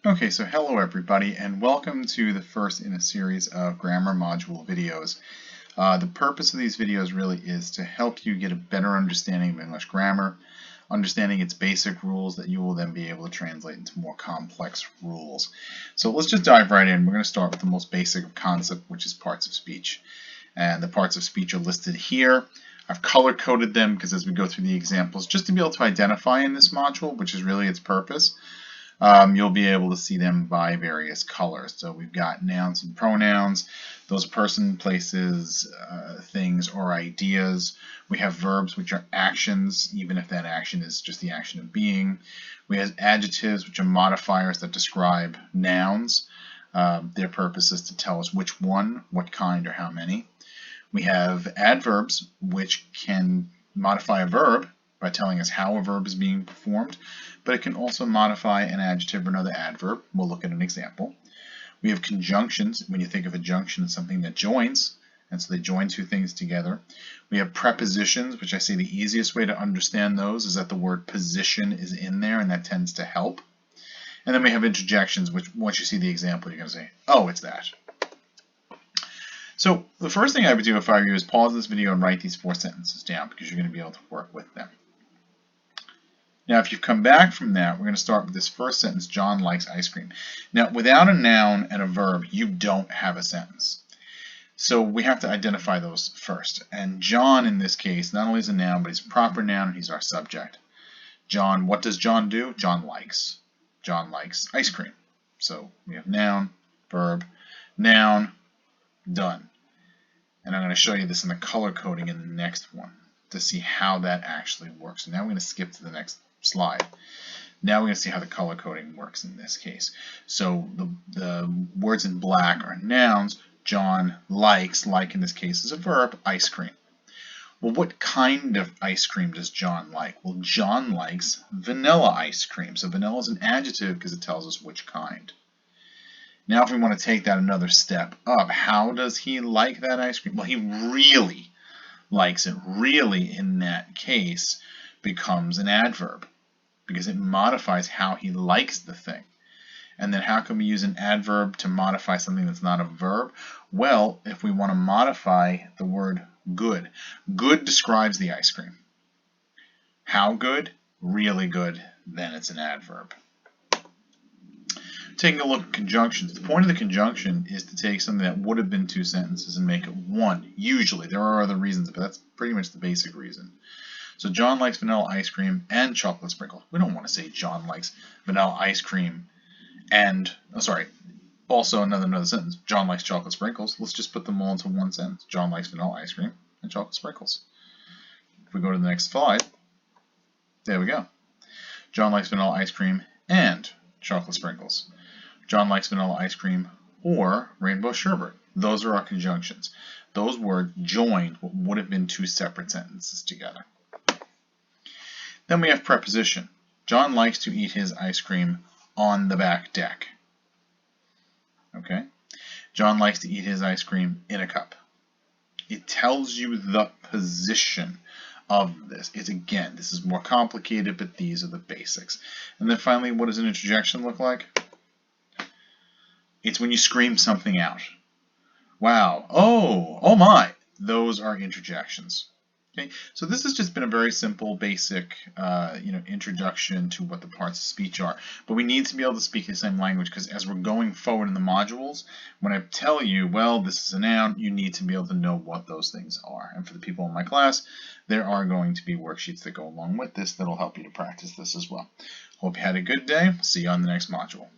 Okay, so hello everybody, and welcome to the first in a series of grammar module videos. The purpose of these videos really is to help you get a better understanding of English grammar, understanding its basic rules that you will then be able to translate into more complex rules. So let's just dive right in. We're going to start with the most basic concept, which is parts of speech. And the parts of speech are listed here. I've color-coded them because as we go through the examples, just to be able to identify in this module, which is really its purpose, you'll be able to see them by various colors. So we've got nouns and pronouns, those person, places, things, or ideas. We have verbs, which are actions, even if that action is just the action of being. We have adjectives, which are modifiers that describe nouns. Their purpose is to tell us which one, what kind, or how many. We have adverbs, which can modify a verb by telling us how a verb is being performed, but it can also modify an adjective or another adverb. We'll look at an example. We have conjunctions. When you think of a junction, it's something that joins, and so they join two things together. We have prepositions, which I say the easiest way to understand those is that the word position is in there, and that tends to help. And then we have interjections, which once you see the example, you're going to say, oh, it's that. So the first thing I would do if I were you is pause this video and write these 4 sentences down because you're going to be able to work with them. Now, if you've come back from that, we're going to start with this first sentence, John likes ice cream. Now, without a noun and a verb, you don't have a sentence. So we have to identify those first. And John, in this case, not only is a noun, but he's a proper noun, and he's our subject. John, what does John do? John likes. John likes ice cream. So we have noun, verb, noun, done. And I'm going to show you this in the color coding in the next one to see how that actually works. So now we're going to skip to the next slide. Now we're going to see how the color coding works in this case. So the words in black are nouns. John likes, like in this case is a verb, ice cream. Well, what kind of ice cream does John like? Well, John likes vanilla ice cream. So vanilla is an adjective because it tells us which kind. Now if we want to take that another step up, how does he like that ice cream? Well, he really likes it. Really, in that case, becomes an adverb because it modifies how he likes the thing. And then how can we use an adverb to modify something that's not a verb? Well, if we want to modify the word good, good describes the ice cream. How good? Really good. Then it's an adverb. Taking a look at conjunctions. The point of the conjunction is to take something that would have been 2 sentences and make it 1. Usually. There are other reasons, but that's pretty much the basic reason. So John likes vanilla ice cream and chocolate sprinkles. We don't want to say John likes vanilla ice cream and, also another sentence. John likes chocolate sprinkles. Let's just put them all into one sentence. John likes vanilla ice cream and chocolate sprinkles. If we go to the next slide, there we go. John likes vanilla ice cream and chocolate sprinkles. John likes vanilla ice cream or rainbow sherbet. Those are our conjunctions. Those words joined what would have been 2 separate sentences together. Then we have preposition. John likes to eat his ice cream on the back deck. Okay? John likes to eat his ice cream in a cup. It tells you the position of this. Again, this is more complicated, but these are the basics. And then finally, what does an interjection look like? It's when you scream something out. Wow. Oh my. Those are interjections. Okay, so this has just been a very simple, basic, introduction to what the parts of speech are. But we need to be able to speak the same language because as we're going forward in the modules, when I tell you, well, this is a noun, you need to be able to know what those things are. And for the people in my class, there are going to be worksheets that go along with this that will help you to practice this as well. Hope you had a good day. See you on the next module.